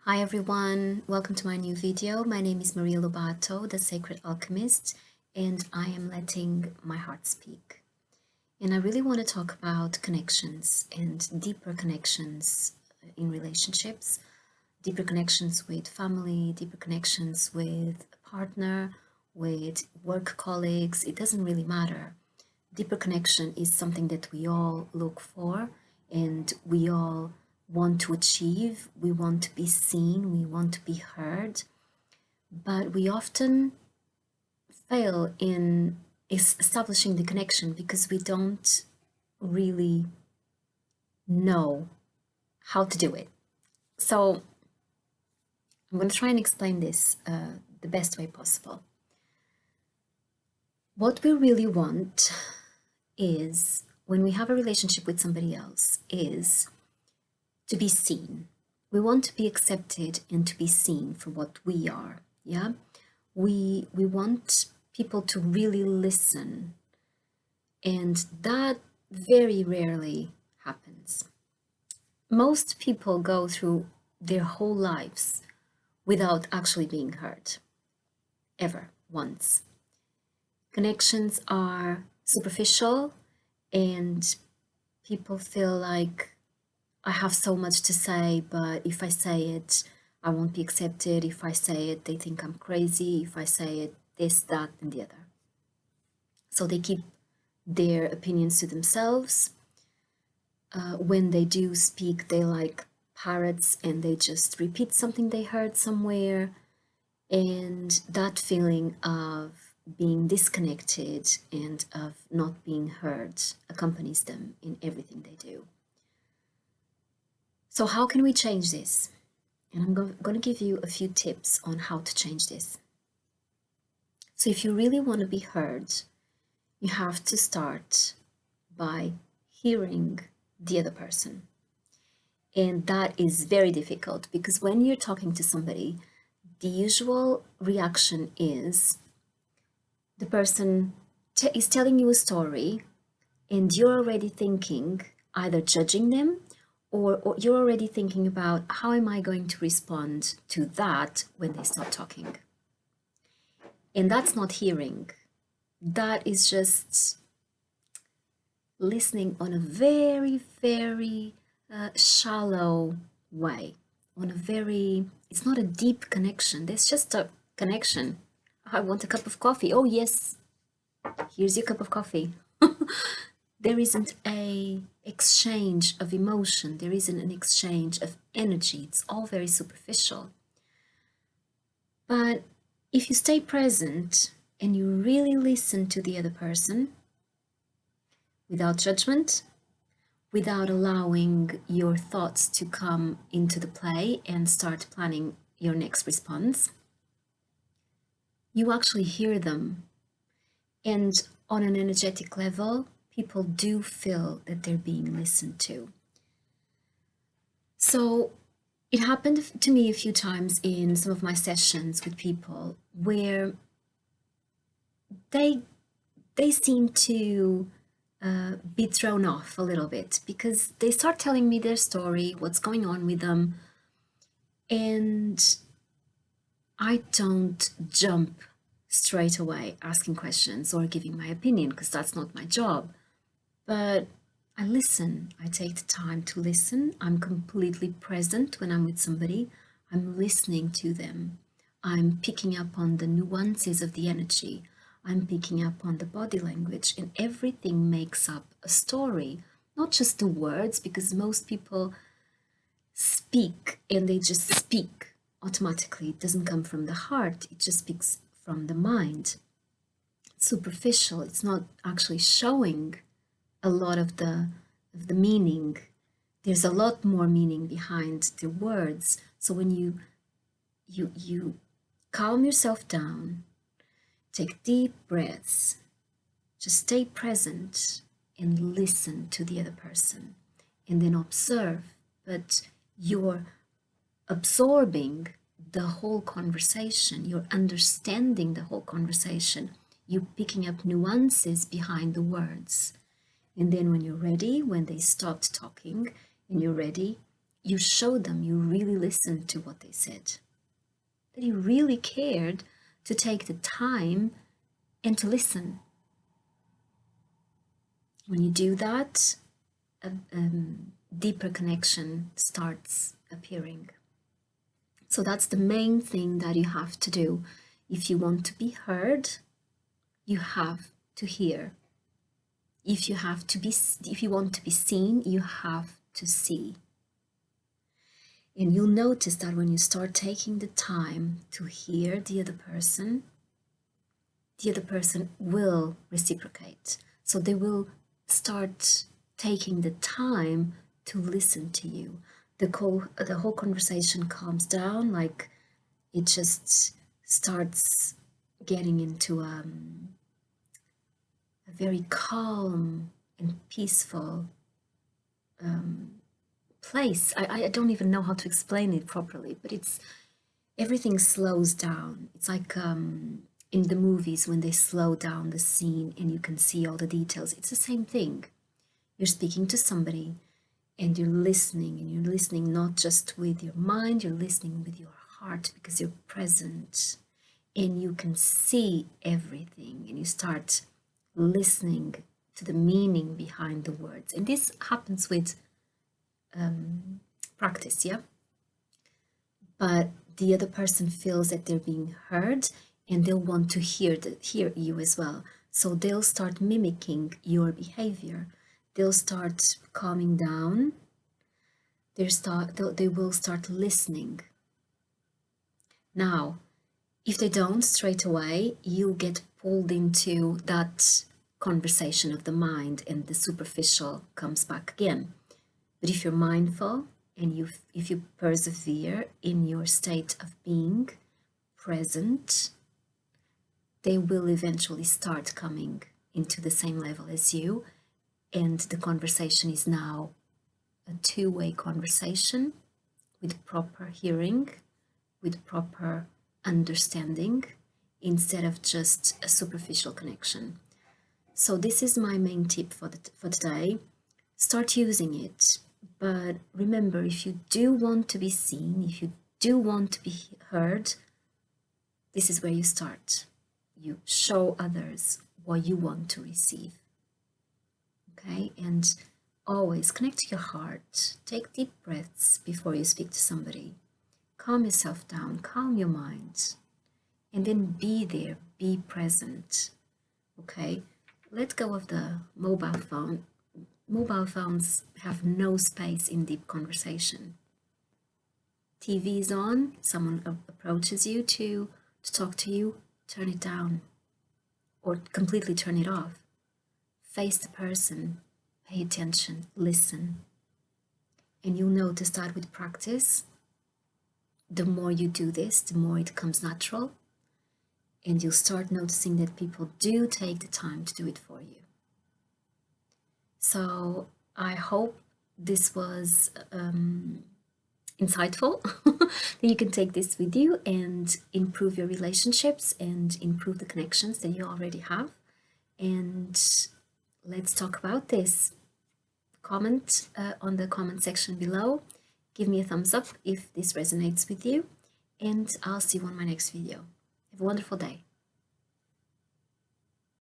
Hi everyone, welcome to my new video. My name is Maria Lobato, the Sacred Alchemist, and I am letting my heart speak. And I really want to talk about connections and deeper connections in relationships, deeper connections with family, deeper connections with a partner, with work colleagues. It doesn't really matter. Deeper connection is something that we all look for and we all want to achieve. We want to be seen, we want to be heard, but we often fail in establishing the connection because we don't really know how to do it. So I'm going to try and explain this the best way possible. What we really want is, when we have a relationship with somebody else, is to be seen. We want to be accepted and to be seen for what we are. Yeah, we want people to really listen, and that very rarely happens. Most people go through their whole lives without actually being heard, ever once. Connections are superficial, and people feel like, I have so much to say, but if I say it, I won't be accepted. If I say it, they think I'm crazy. If I say it, this, that, and the other. So they keep their opinions to themselves. When they do speak, they like parrots and they just repeat something they heard somewhere. And that feeling of being disconnected and of not being heard accompanies them in everything they do. So how can we change this? And I'm going to give you a few tips on how to change this. So if you really want to be heard, you have to start by hearing the other person. And that is very difficult because when you're talking to somebody, the usual reaction is the person is telling you a story and you're already thinking, either judging them or you're already thinking about, how am I going to respond to that when they stop talking? And that's not hearing. That is just listening on a very, very shallow way. It's not a deep connection. There's just a connection. I want a cup of coffee. Oh, yes, here's your cup of coffee. There isn't a exchange of emotion. There isn't an exchange of energy. It's all very superficial. But if you stay present and you really listen to the other person without judgment, without allowing your thoughts to come into the play and start planning your next response, you actually hear them. And on an energetic level, people do feel that they're being listened to. So it happened to me a few times in some of my sessions with people where they seem to be thrown off a little bit because they start telling me their story, what's going on with them, and I don't jump straight away asking questions or giving my opinion because that's not my job. But I listen. I take the time to listen. I'm completely present when I'm with somebody. I'm listening to them. I'm picking up on the nuances of the energy. I'm picking up on the body language, and everything makes up a story, not just the words, because most people speak and they just speak automatically. It doesn't come from the heart, it just speaks from the mind. It's superficial, it's not actually showing a lot of the meaning. There's a lot more meaning behind the words. So when you calm yourself down, take deep breaths, just stay present and listen to the other person, and then observe. But you're absorbing the whole conversation, you're understanding the whole conversation, you're picking up nuances behind the words. And then when you're ready, when they stopped talking and you're ready, you showed them you really listened to what they said, that you really cared to take the time and to listen. When you do that, a deeper connection starts appearing. So that's the main thing that you have to do. If you want to be heard, you have to hear. If you want to be seen, you have to see. And you'll notice that when you start taking the time to hear the other person will reciprocate. So they will start taking the time to listen to you. The whole conversation calms down, like it just starts getting into a very calm and peaceful place. I don't even know how to explain it properly, but everything slows down. It's like in the movies when they slow down the scene and you can see all the details. It's the same thing. You're speaking to somebody and you're listening not just with your mind, you're listening with your heart because you're present and you can see everything, and you start listening to the meaning behind the words. And this happens with practice, yeah? But the other person feels that they're being heard and they'll want to hear you as well. So they'll start mimicking your behavior. They'll start calming down. They will start listening. Now, if they don't straight away, you get pulled into that conversation of the mind and the superficial comes back again. But if you're mindful and if you persevere in your state of being present, they will eventually start coming into the same level as you. And the conversation is now a two-way conversation with proper hearing, with proper understanding, instead of just a superficial connection. So this is my main tip for today. Start using it. But remember, if you do want to be seen, if you do want to be heard, this is where you start. You show others what you want to receive. Okay? And always connect to your heart. Take deep breaths before you speak to somebody. Calm yourself down, calm your mind, and then be there, be present. Okay? Let go of the mobile phone. Mobile phones have no space in deep conversation. TV is on, someone approaches you to talk to you, turn it down or completely turn it off. Face the person, pay attention, listen. And you'll notice that with practice, the more you do this, the more it comes natural. And you'll start noticing that people do take the time to do it for you. So I hope this was insightful, that you can take this with you and improve your relationships and improve the connections that you already have. And let's talk about this. Comment on the comment section below. Give me a thumbs up if this resonates with you, and I'll see you on my next video. Have a wonderful day.